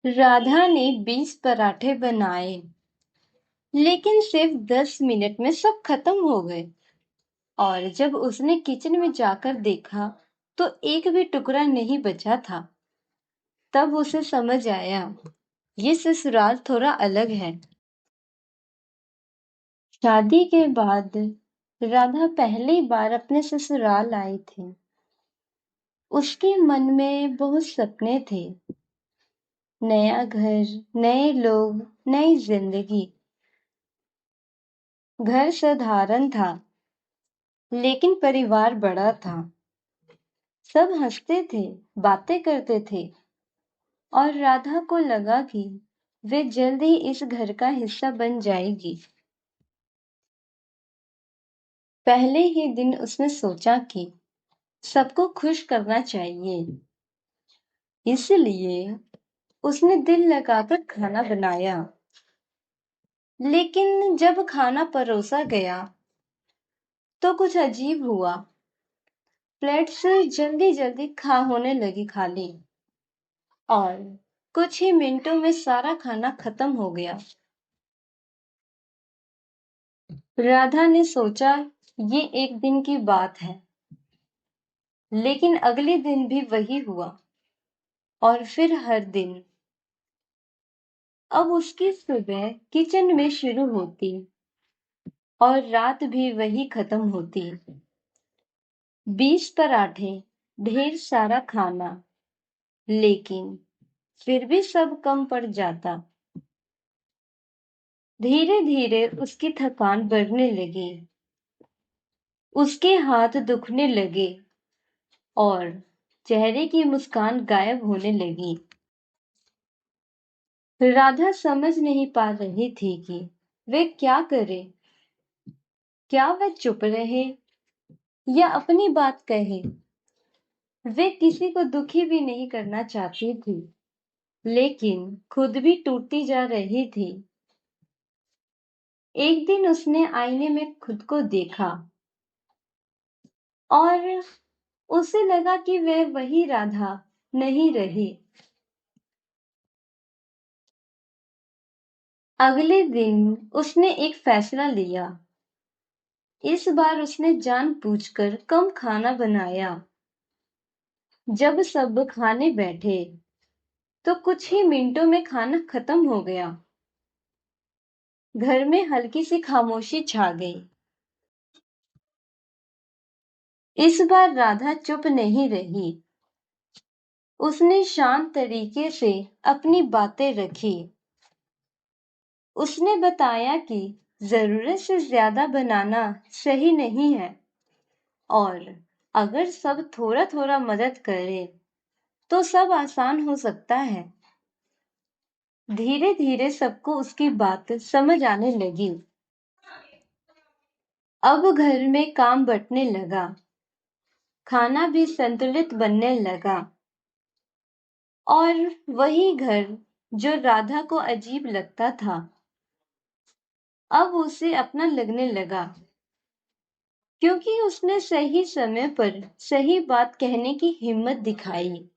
राधा ने 20 पराठे बनाए, लेकिन सिर्फ 10 मिनट में सब खत्म हो गए। और जब उसने किचन में जाकर देखा, तो एक भी टुकड़ा नहीं बचा था। तब उसे समझ आया, ये ससुराल थोड़ा अलग है। शादी के बाद राधा पहली बार अपने ससुराल आई थी। उसके मन में बहुत सपने थे। नया घर, नए लोग, नई जिंदगी। घर साधारण था, लेकिन परिवार बड़ा था। सब हंसते थे, बातें करते थे, और राधा को लगा कि वे जल्द ही इस घर का हिस्सा बन जाएगी। पहले ही दिन उसने सोचा कि सबको खुश करना चाहिए। इसलिए उसने दिल लगाकर खाना बनाया। लेकिन जब खाना परोसा गया, तो कुछ अजीब हुआ। प्लेट से जल्दी जल्दी होने लगी खाली, और कुछ ही मिनटों में सारा खाना खत्म हो गया। राधा ने सोचा, ये एक दिन की बात है। लेकिन अगले दिन भी वही हुआ, और फिर हर दिन। अब उसकी सुबह किचन में शुरू होती, और रात भी वही खत्म होती। 20 पराठे, ढेर सारा खाना, लेकिन फिर भी सब कम पड़ जाता। धीरे धीरे उसकी थकान बढ़ने लगी। उसके हाथ दुखने लगे, और चेहरे की मुस्कान गायब होने लगी। राधा समझ नहीं पा रही थी कि वे क्या करे। क्या वह चुप रहे या अपनी बात कहे। वे किसी को दुखी भी नहीं करना चाहती थी, लेकिन खुद भी टूटती जा रही थी। एक दिन उसने आईने में खुद को देखा, और उसे लगा कि वह वही राधा नहीं रही। अगले दिन उसने एक फैसला लिया। इस बार उसने जानबूझकर कम खाना बनाया। जब सब खाने बैठे, तो कुछ ही मिनटों में खाना खत्म हो गया। घर में हल्की सी खामोशी छा गई। इस बार राधा चुप नहीं रही। उसने शांत तरीके से अपनी बातें रखी। उसने बताया कि जरूरत से ज्यादा बनाना सही नहीं है, और अगर सब थोड़ा थोड़ा मदद करे, तो सब आसान हो सकता है। धीरे धीरे सबको उसकी बात समझ आने लगी। अब घर में काम बंटने लगा। खाना भी संतुलित बनने लगा। और वही घर जो राधा को अजीब लगता था, अब उसे अपना लगने लगा। क्योंकि उसने सही समय पर सही बात कहने की हिम्मत दिखाई।